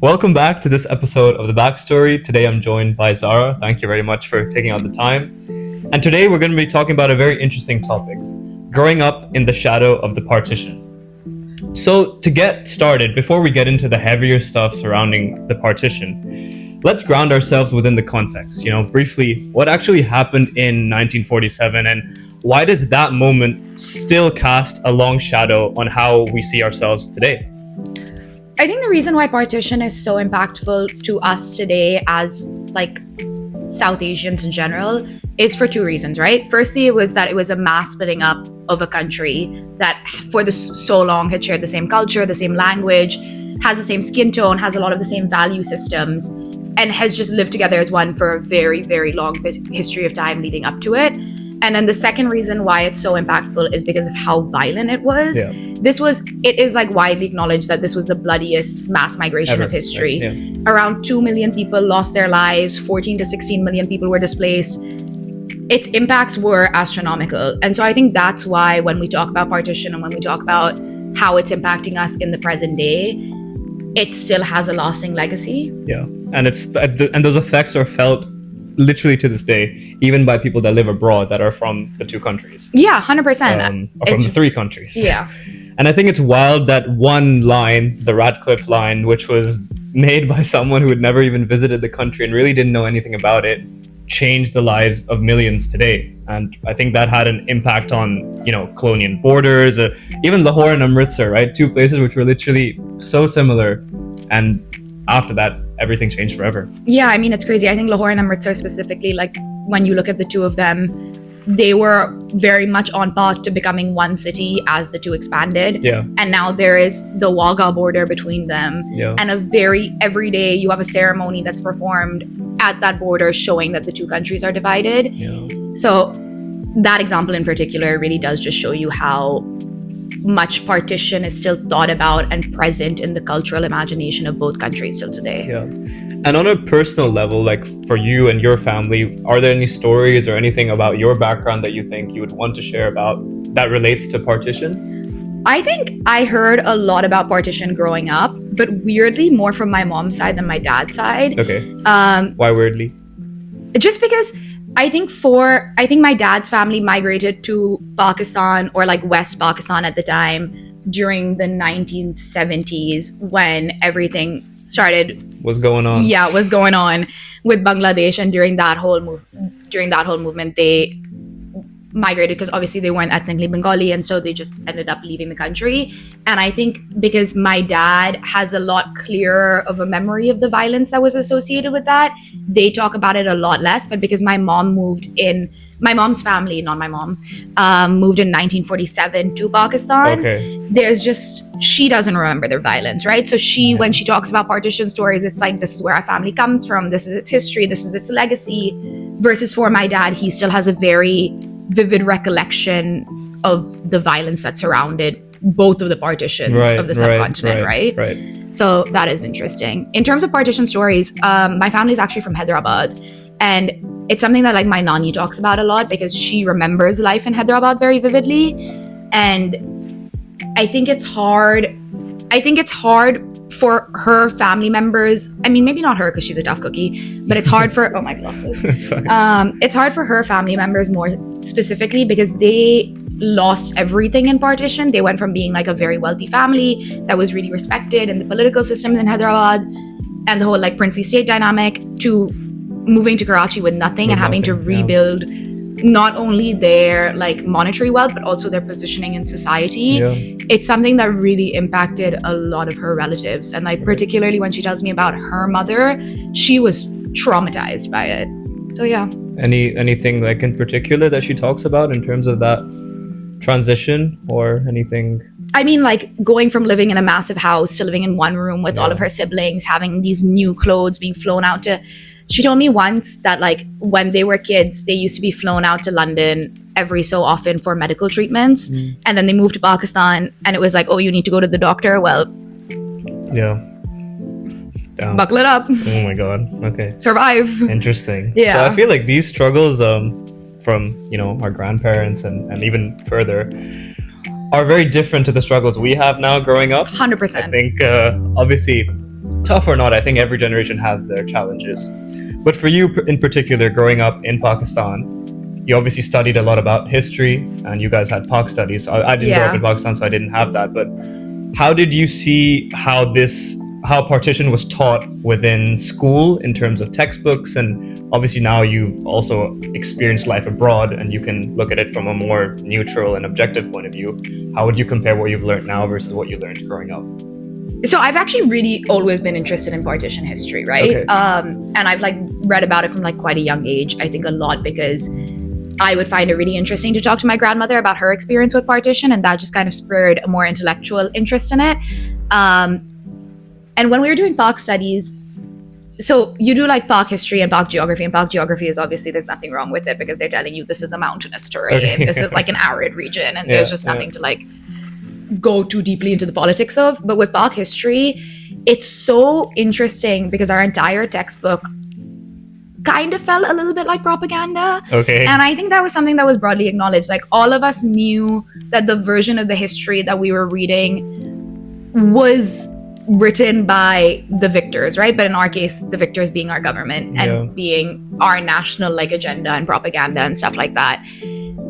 Welcome back to this episode of The Backstory. Today I'm joined by Zahra. Thank you very much for taking out the time. And today we're going to be talking about a very interesting topic, growing up in the shadow of the partition. So to get started, before we get into the heavier stuff surrounding the partition, let's ground ourselves within the context. Briefly, what actually happened in 1947 and why does that moment still cast a long shadow on how we see ourselves today? I think the reason why partition is so impactful to us today as South Asians in general is for two reasons, right? Firstly, it was a mass splitting up of a country that for so long had shared the same culture, the same language, has the same skin tone, has a lot of the same value systems, and has just lived together as one for a very, very long history of time leading up to it. And then the second reason why it's so impactful is because of how violent it was. Yeah. It is widely acknowledged that this was the bloodiest mass migration Ever, of history. right? Yeah. Around 2 million people lost their lives, 14 to 16 million people were displaced. Its impacts were astronomical. And so I think that's why when we talk about partition and when we talk about how it's impacting us in the present day, it still has a lasting legacy. Yeah, and those effects are felt literally to this day, even by people that live abroad that are from the two countries. Yeah, 100%. Or from the three countries. Yeah. And I think it's wild that one line, the Radcliffe line, which was made by someone who had never even visited the country and really didn't know anything about it, changed the lives of millions today. And I think that had an impact on, Colonial borders, even Lahore and Amritsar, right? Two places which were literally so similar. And after that, everything changed forever. Yeah, I mean, it's crazy. I think Lahore and Amritsar specifically, when you look at the two of them, they were very much on path to becoming one city as the two expanded. Yeah. And now there is the Wagah border between them. Yeah. And every day you have a ceremony that's performed at that border showing that the two countries are divided. Yeah. So that example in particular really does just show you how much partition is still thought about and present in the cultural imagination of both countries till today. Yeah. And on a personal level, for you and your family, are there any stories or anything about your background that you think you would want to share about that relates to partition? I think I heard a lot about partition growing up, but weirdly more from my mom's side than my dad's side. Okay. Why weirdly? Just because I think my dad's family migrated to Pakistan or West Pakistan at the time during the 1970s when everything was going on with Bangladesh, and during that whole movement they migrated because obviously they weren't ethnically Bengali, and so they just ended up leaving the country. And I think because my dad has a lot clearer of a memory of the violence that was associated with that, they talk about it a lot less. But because my mom's family, not my mom, moved in 1947 to Pakistan. Okay. She doesn't remember their violence, right? So when she talks about partition stories, it's this is where our family comes from, this is its history, this is its legacy. Versus for my dad, he still has a very vivid recollection of the violence that surrounded both of the partitions of the subcontinent, right? So that is interesting. In terms of partition stories, my family is actually from Hyderabad, and it's something that my nani talks about a lot because she remembers life in Hyderabad very vividly. And I think it's hard for her family members. I mean, maybe not her because she's a tough cookie, but it's hard for my glasses. It's hard for her family members more specifically because they lost everything in partition. They went from being a very wealthy family that was really respected in the political system in Hyderabad and the whole princely state dynamic to moving to Karachi with nothing and having to rebuild not only their monetary wealth but also their positioning in society. It's something that really impacted a lot of her relatives, and particularly when she tells me about her mother, she was traumatized by it. So yeah. Anything in particular that she talks about in terms of that transition or anything? I mean, going from living in a massive house to living in one room with all of her siblings, having these new clothes, being flown out to... She told me once that when they were kids, they used to be flown out to London every so often for medical treatments. And then they moved to Pakistan and it was oh, you need to go to the doctor. Well, yeah. Damn. Buckle it up. Oh my God. Okay. Survive. Interesting. Yeah. So I feel these struggles from, our grandparents and even further are very different to the struggles we have now growing up. 100%. I think, obviously, tough or not, I think every generation has their challenges. But for you in particular, growing up in Pakistan, you obviously studied a lot about history, and you guys had Pak studies. I didn't grow up in Pakistan, so I didn't have that. But how did you see how partition was taught within school in terms of textbooks? And obviously now you've also experienced life abroad, and you can look at it from a more neutral and objective point of view. How would you compare what you've learned now versus what you learned growing up? So I've actually really always been interested in partition history, right? Okay. And I've like read about it from like quite a young age. I think a lot because I would find it really interesting to talk to my grandmother about her experience with partition, and that just kind of spurred a more intellectual interest in it. And when we were doing Pak studies, so you do like Pak history and Pak geography, and Pak geography is obviously, there's nothing wrong with it because they're telling you this is a mountainous terrain, Okay. this is like an arid region, and there's just nothing to like go too deeply into the politics of. But with Pak history, it's so interesting because our entire textbook kind of felt a little bit like propaganda. Okay. And I think that was something that was broadly acknowledged. Like all of us knew that the version of the history that we were reading was written by the victors, right? But in our case, the victors being our government and being our national like agenda and propaganda and stuff like that.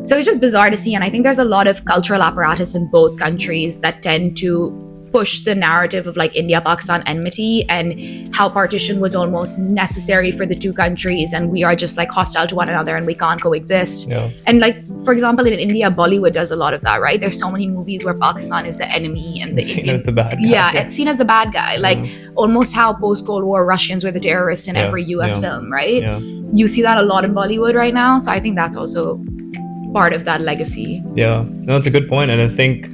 So it's just bizarre to see. And I think there's a lot of cultural apparatus in both countries that tend to push the narrative of like India-Pakistan enmity and how partition was almost necessary for the two countries, and we are just like hostile to one another and we can't coexist. Yeah. And like, for example, in India, Bollywood does a lot of that, right? There's so many movies where Pakistan is the enemy and the Seen as the bad guy. Yeah, it's seen as the bad guy. Like almost how post-Cold War Russians were the terrorists in every US film, right? Yeah. You see that a lot in Bollywood right now. So I think that's also part of that legacy. Yeah, no, that's a good point. And I think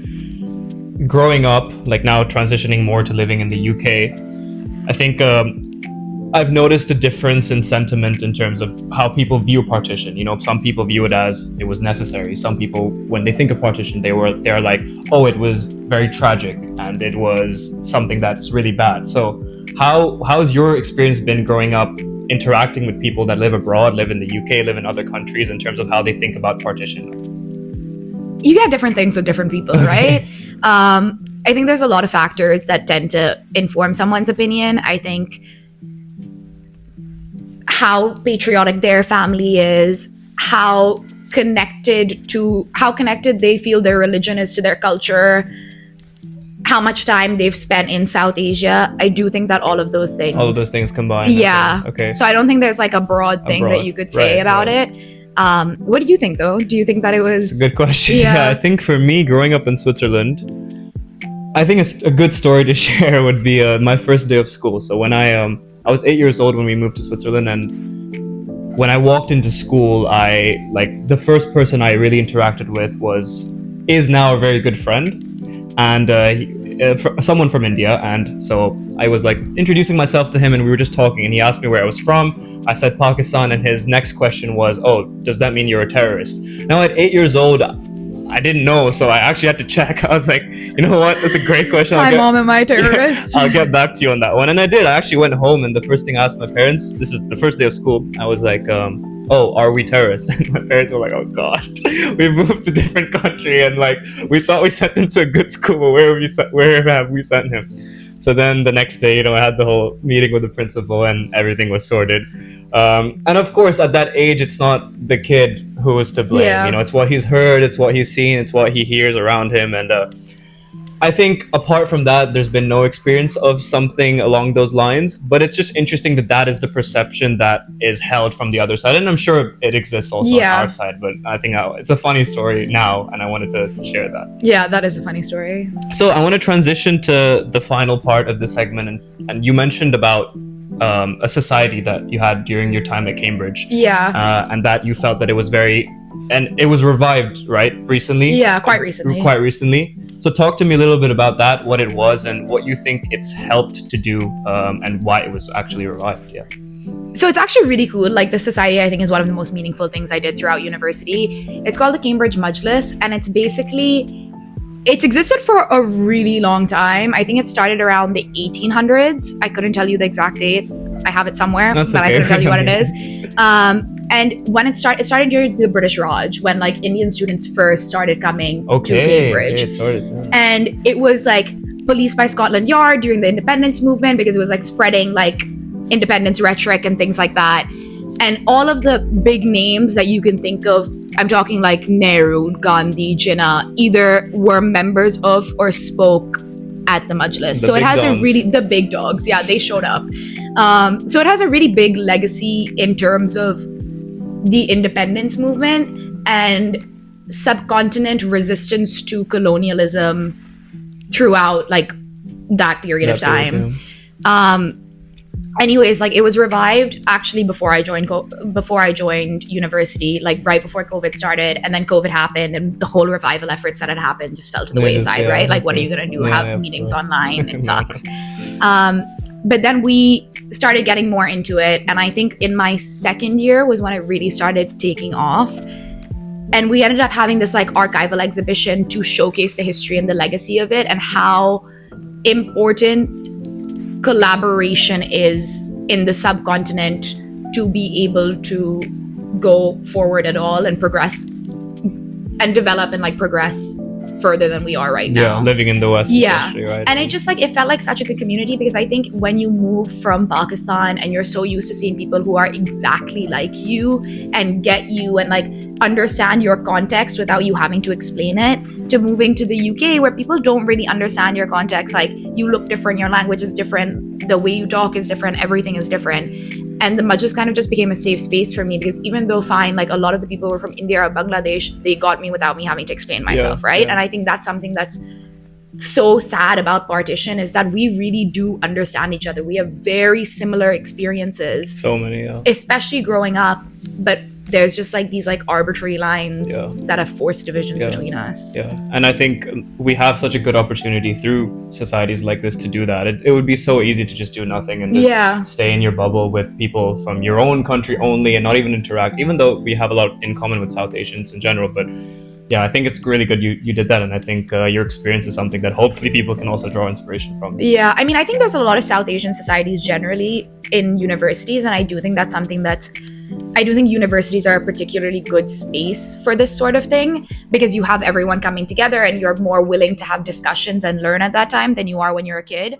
growing up, like now transitioning more to living in the UK, I think I've noticed a difference in sentiment in terms of how people view partition. You know, some people view it as it was necessary. Some people, when they think of partition, they're like, oh, it was very tragic and it was something that's really bad. So how's your experience been growing up, interacting with people that live abroad, live in the UK, live in other countries, in terms of how they think about partition? You get different things with different people, right? I think there's a lot of factors that tend to inform someone's opinion. I think how patriotic their family is, how connected they feel their religion is to their culture, how much time they've spent in South Asia. I do think that all of those things combined. Yeah. Okay. So I don't think there's like a broad thing that you could say about it. What do you think though? Do you think that it was... It's a good question. Yeah, I think for me, growing up in Switzerland, I think a good story to share would be my first day of school. So when I was 8 years old when we moved to Switzerland, and when I walked into school, the first person I really interacted with is now a very good friend, and someone from India. And so I was like introducing myself to him, and we were just talking, and he asked me where I was from. I said Pakistan, and his next question was, oh, does that mean you're a terrorist? Now at 8 years old, I didn't know, so I actually had to check. I was like, you know what? That's a great question. My mom and my terrorist. I'll get back to you on that one. And I did. I actually went home, and the first thing I asked my parents, this is the first day of school, I was like, oh, are we terrorists? And my parents were like, oh God, we moved to a different country, and like we thought we sent him to a good school, but where have we sent him? So then the next day, I had the whole meeting with the principal, and everything was sorted. And of course, at that age, it's not the kid who is to blame. Yeah. It's what he's heard, it's what he's seen, it's what he hears around him. And I think apart from that, there's been no experience of something along those lines. But it's just interesting that is the perception that is held from the other side. And I'm sure it exists also on our side. But I think it's a funny story now, and I wanted to share that. Yeah, that is a funny story. So I want to transition to the final part of the segment. And you mentioned about a society that you had during your time at Cambridge. Yeah. And that you felt that it was and it was revived, right? Recently? Yeah, quite recently. Quite recently. So talk to me a little bit about that, what it was, and what you think it's helped to do, and why it was actually revived. Yeah. So it's actually really cool. Like, the society, I think, is one of the most meaningful things I did throughout university. It's called the Cambridge Majlis, and it's existed for a really long time. I think it started around the 1800s. I couldn't tell you the exact date. I have it somewhere, but I couldn't tell you what it is. And when it started during the British Raj, when like Indian students first started coming to Cambridge. Yeah, it started, yeah. And it was like policed by Scotland Yard during the independence movement because it was like spreading like independence rhetoric and things like that. And all of the big names that you can think of, I'm talking like Nehru, Gandhi, Jinnah, either were members of or spoke at the Majlis. So it has the big dogs, yeah, they showed up. So it has a really big legacy in terms of the independence movement and subcontinent resistance to colonialism throughout like that period of time. Anyways, like it was revived actually before I joined university, like right before COVID started, and then COVID happened and the whole revival efforts that had happened just fell to the wayside, right? Like what are you going to do? Have meetings online? It sucks. But then we started getting more into it, and I think in my second year was when it really started taking off. And we ended up having this like archival exhibition to showcase the history and the legacy of it and how important collaboration is in the subcontinent to be able to go forward at all and progress and develop and like progress further than we are right now. Yeah, living in the West, especially, right? And it just like, it felt like such a good community because I think when you move from Pakistan and you're so used to seeing people who are exactly like you and get you and like understand your context without you having to explain it, to moving to the UK where people don't really understand your context, like you look different, your language is different, the way you talk is different, everything is different. And the Majlis kind of just became a safe space for me because even though fine, like a lot of the people were from India or Bangladesh, they got me without me having to explain myself, right? And I think that's something that's so sad about Partition is that we really do understand each other. We have very similar experiences. So many, especially growing up, but there's just like these like arbitrary lines that have forced divisions between us. And I think we have such a good opportunity through societies like this to do that. It would be so easy to just do nothing and just stay in your bubble with people from your own country only and not even interact, even though we have a lot in common with South Asians in general. But yeah, I think it's really good you did that, and I think your experience is something that hopefully people can also draw inspiration from. Yeah, I mean, I think there's a lot of South Asian societies generally in universities, and I do think that's something I do think universities are a particularly good space for this sort of thing because you have everyone coming together and you're more willing to have discussions and learn at that time than you are when you're a kid.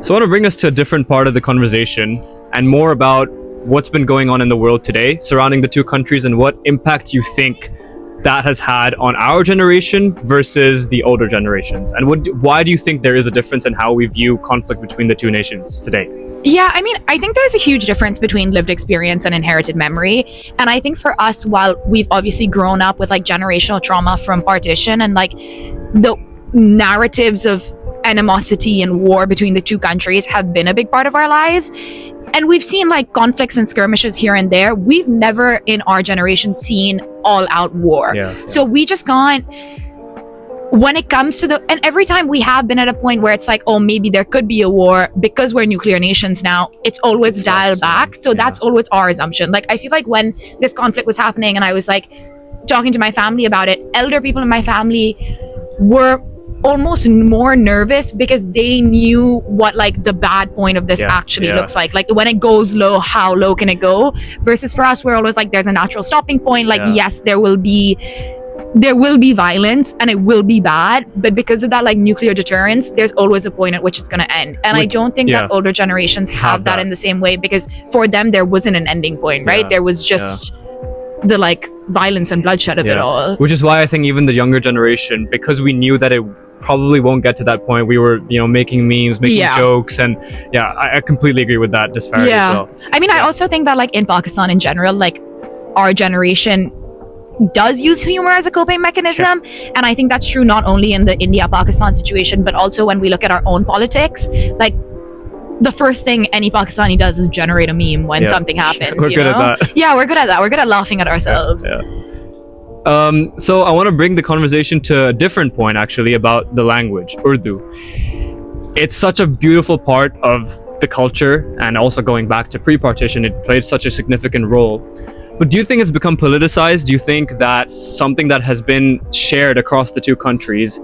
So I want to bring us to a different part of the conversation and more about what's been going on in the world today surrounding the two countries and what impact you think that has had on our generation versus the older generations. And why do you think there is a difference in how we view conflict between the two nations today? Yeah, I mean, I think there's a huge difference between lived experience and inherited memory. And I think for us, while we've obviously grown up with like generational trauma from partition and like the narratives of animosity and war between the two countries have been a big part of our lives. And we've seen like conflicts and skirmishes here and there. We've never in our generation seen all out war. So we just can't, when it comes to and every time we have been at a point where it's like, oh, maybe there could be a war because we're nuclear nations now, it's always dialed back. So that's always our assumption. Like, I feel like when this conflict was happening and I was like talking to my family about it, elder people in my family were almost more nervous because they knew what like the bad point of this actually looks like when it goes low, how low can it go, versus for us we're always like there's a natural stopping point, like yes, there will be violence and it will be bad, but because of that like nuclear deterrence, there's always a point at which it's going to end. And I don't think that older generations have that in the same way, because for them there wasn't an ending point, right? There was just the like violence and bloodshed of it all, which is why I think even the younger generation, because we knew that it probably won't get to that point, we were making memes, making jokes, and I completely agree with that disparity as well. I mean, I also think that like in Pakistan in general, like our generation does use humor as a coping mechanism, and I think that's true not only in the India-Pakistan situation, but also when we look at our own politics. Like the first thing any Pakistani does is generate a meme when something happens. We're good at that. Yeah, we're good at that. We're good at laughing at ourselves. So I want to bring the conversation to a different point, actually, about the language, Urdu. It's such a beautiful part of the culture, and also going back to pre-partition, it played such a significant role. But do you think it's become politicized? Do you think that something that has been shared across the two countries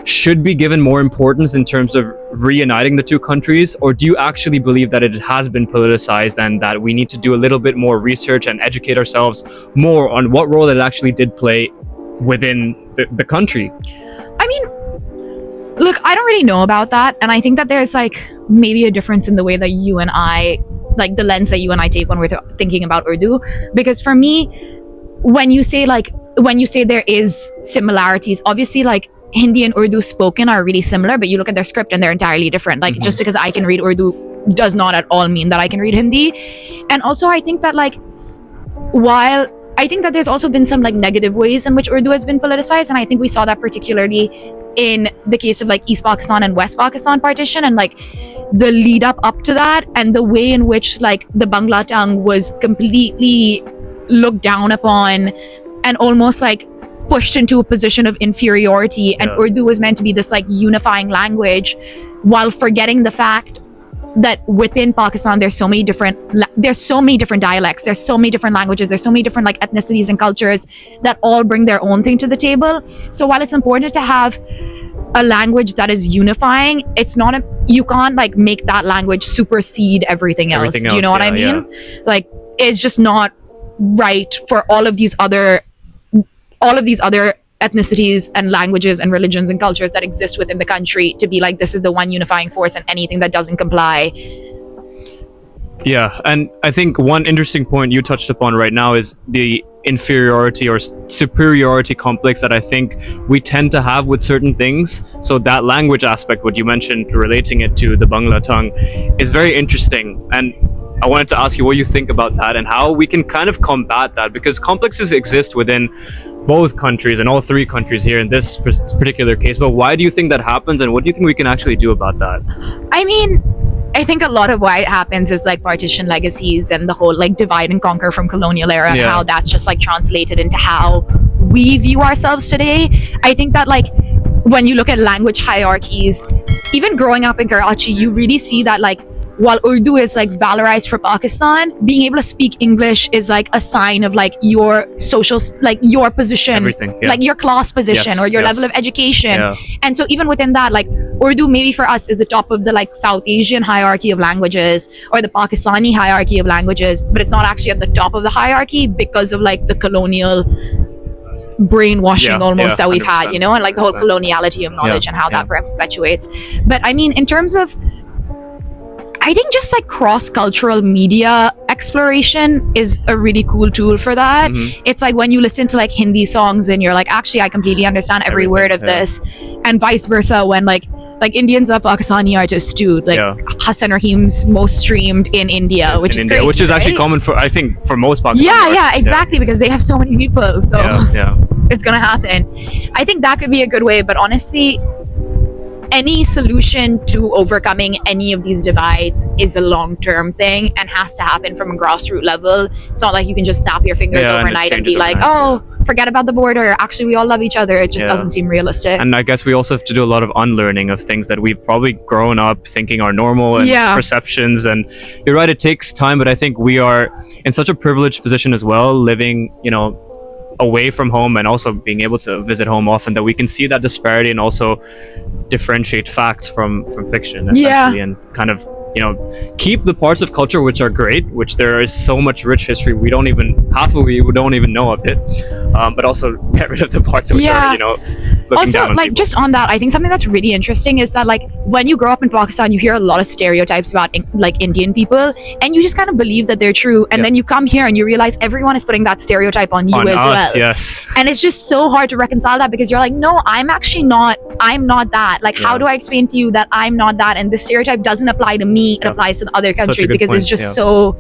should be given more importance in terms of reuniting the two countries, or do you actually believe that it has been politicized and that we need to do a little bit more research and educate ourselves more on what role it actually did play within the country? I mean, look, I don't really know about that, and I think that there's like maybe a difference in the way that you and I, like the lens that you and I take when we're thinking about Urdu. Because for me, when you say there is similarities, obviously like Hindi and Urdu spoken are really similar, but you look at their script and they're entirely different. Like just because I can read Urdu does not at all mean that I can read Hindi. And also I think that like, while I think that there's also been some like negative ways in which Urdu has been politicized, and I think we saw that particularly in the case of like East Pakistan and West Pakistan partition, and like the lead up to that, and the way in which like the Bangla tongue was completely looked down upon and almost like pushed into a position of inferiority, and Urdu was meant to be this like unifying language, while forgetting the fact that within Pakistan there's so many different dialects, there's so many different languages, there's so many different like ethnicities and cultures that all bring their own thing to the table. So while it's important to have a language that is unifying, it's not you can't like make that language supersede everything else. Do you know what I mean? Like it's just not right for all of these other ethnicities and languages and religions and cultures that exist within the country to be like, this is the one unifying force, and anything that doesn't comply. Yeah, and I think one interesting point you touched upon right now is the inferiority or superiority complex that I think we tend to have with certain things. So that language aspect, what you mentioned, relating it to the Bangla tongue, is very interesting. And I wanted to ask you what you think about that and how we can kind of combat that, because complexes exist within both countries and all three countries here in this particular case. But why do you think that happens, and what do you think we can actually do about that? I mean, I think a lot of why it happens is like partition legacies and the whole like divide and conquer from colonial era, and how that's just like translated into how we view ourselves today. I think that like when you look at language hierarchies, even growing up in Karachi, you really see that like while Urdu is like valorized for Pakistan, being able to speak English is like a sign of like your social, like your position, like your class position or your level of education. And so even within that, like Urdu maybe for us is the top of the like South Asian hierarchy of languages or the Pakistani hierarchy of languages, but it's not actually at the top of the hierarchy because of like the colonial brainwashing almost that we've had, you know, and like the whole coloniality of knowledge and how that perpetuates. But I mean, in terms of, I think just like cross-cultural media exploration is a really cool tool for that. It's like when you listen to like Hindi songs and you're like, actually, I completely understand every word of this, and vice versa when like Indians are Pakistani artists too. Like Hassan Rahim's most streamed in India, which is crazy, which is actually common for, I think, for most Pakistani artists. Exactly, because they have so many people. So it's gonna happen. I think that could be a good way, but honestly, any solution to overcoming any of these divides is a long-term thing and has to happen from a grassroots level. It's not like you can just snap your fingers overnight and be like, oh, forget about the border. Actually, we all love each other. It just doesn't seem realistic. And I guess we also have to do a lot of unlearning of things that we've probably grown up thinking are normal and perceptions. And you're right, it takes time, but I think we are in such a privileged position as well, living, you know, away from home and also being able to visit home often, that we can see that disparity and also differentiate facts from fiction essentially, and kind of, you know, keep the parts of culture which are great, which there is so much rich history we don't even know of it, but also get rid of the parts which are, you know, also like people. Just on that, I think something that's really interesting is that like when you grow up in Pakistan, you hear a lot of stereotypes about like Indian people, and you just kind of believe that they're true, and then you come here and you realize everyone is putting that stereotype on you as well. And it's just so hard to reconcile that, because you're like, no, I'm not that. Like, how do I explain to you that I'm not that, and this stereotype doesn't apply to me, it applies to the other country, because it's just so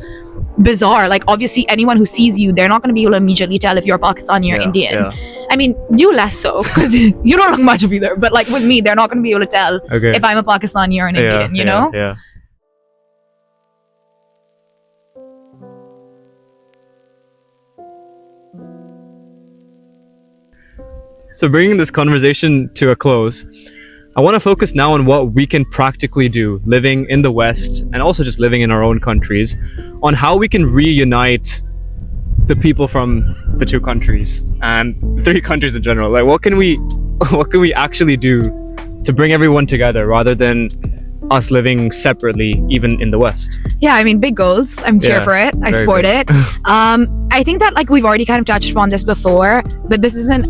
bizarre. Like, obviously anyone who sees you, they're not going to be able to immediately tell if you're Pakistani or Indian. I mean, you less so, because you don't look much of either, but like with me, they're not going to be able to tell if I'm a Pakistani or an Indian, you know? So bringing this conversation to a close, I want to focus now on what we can practically do living in the West and also just living in our own countries, on how we can reunite the people from the two countries and three countries in general. Like, what can we actually do to bring everyone together rather than us living separately, even in the West. Yeah, I mean, big goals. I'm here Yeah, for it. I very support big. it. I think that like we've already kind of touched upon this before, but this isn't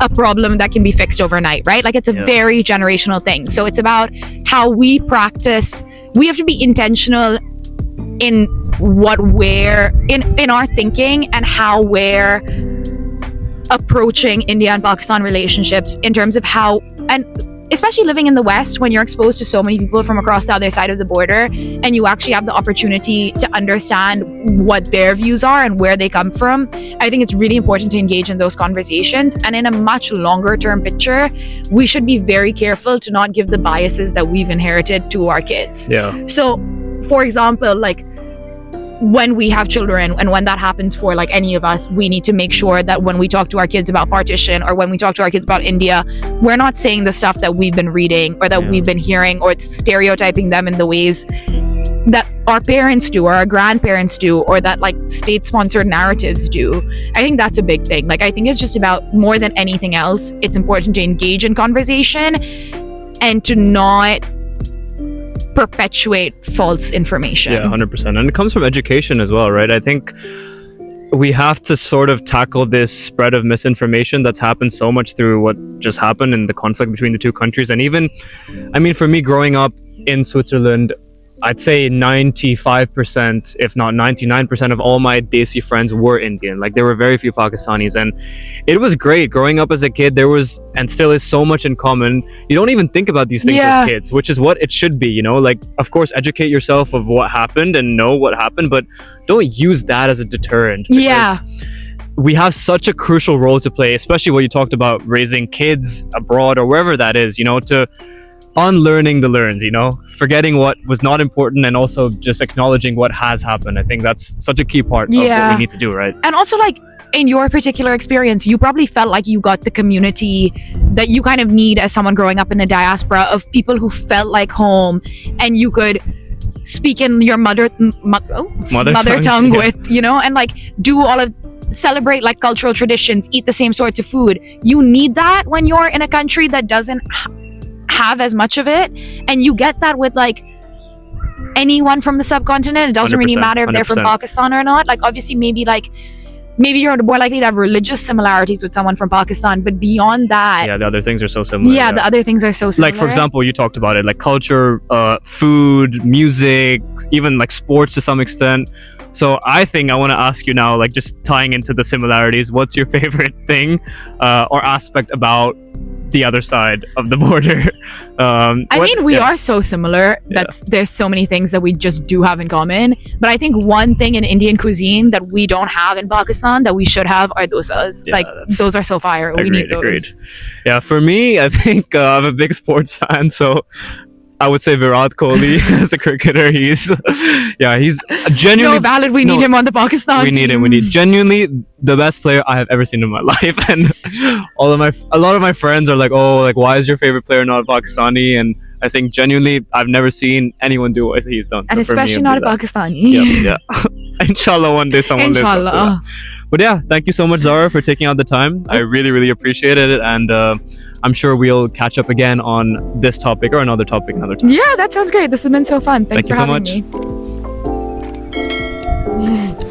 a problem that can be fixed overnight, right? Like it's a very generational thing. So it's about how we practice. We have to be intentional in what we're in our thinking and how we're approaching India and Pakistan relationships in terms of how, and especially living in the West when you're exposed to so many people from across the other side of the border and you actually have the opportunity to understand what their views are and where they come from. I think it's really important to engage in those conversations. And in a much longer term picture, we should be very careful to not give the biases that we've inherited to our kids. Yeah. So, for example, like when we have children and when that happens for like any of us, we need to make sure that when we talk to our kids about partition or when we talk to our kids about India, we're not saying the stuff that we've been reading or that we've been hearing, or it's stereotyping them in the ways that our parents do or our grandparents do, or that like state-sponsored narratives do. I think that's a big thing. Like I think it's just about, more than anything else, it's important to engage in conversation and to not perpetuate false information. Yeah, 100%. And it comes from education as well, right? I think we have to sort of tackle this spread of misinformation that's happened so much through what just happened in the conflict between the two countries. And even, I mean, for me growing up in Switzerland, I'd say 95%, if not 99% of all my Desi friends were Indian. Like there were very few Pakistanis, and it was great. Growing up as a kid, there was, and still is, so much in common. You don't even think about these things as kids, which is what it should be, you know? Like, of course, educate yourself of what happened and know what happened, but don't use that as a deterrent. Yeah. We have such a crucial role to play, especially what you talked about, raising kids abroad or wherever that is, you know, to unlearning the learns, you know, forgetting what was not important and also just acknowledging what has happened. I think that's such a key part of what we need to do, right? And also, like, in your particular experience, you probably felt like you got the community that you kind of need as someone growing up in a diaspora, of people who felt like home and you could speak in your mother tongue with, you know, and like do all of, celebrate like cultural traditions, eat the same sorts of food. You need that when you're in a country that doesn't have as much of it, and you get that with like anyone from the subcontinent. It doesn't really matter if they're from Pakistan or not. Like obviously maybe you're more likely to have religious similarities with someone from Pakistan, but beyond that, the other things are so similar. The other things are so similar. Like for example, you talked about it, like culture, food, music, even like sports to some extent. So I think I want to ask you now, like just tying into the similarities, what's your favorite thing or aspect about the other side of the border? We are so similar that there's so many things that we just do have in common. But I think one thing in Indian cuisine that we don't have in Pakistan that we should have are dosas. Those are so fire. We need those. Agreed. Yeah, for me, I think I'm a big sports fan, so I would say Virat Kohli as a cricketer. He's genuinely valid. We need him on the Pakistan team. We need genuinely the best player I have ever seen in my life. And a lot of my friends are like, oh, like why is your favorite player not Pakistani? And I think genuinely I've never seen anyone do what he's done. And especially not a Pakistani. Yeah. Inshallah, one day someone lives up to that. But yeah, thank you so much, Zahra, for taking out the time. I really, really appreciated it. And I'm sure we'll catch up again on this topic or another topic another time. Yeah, that sounds great. This has been so fun. Thanks for having me. Thank you so much.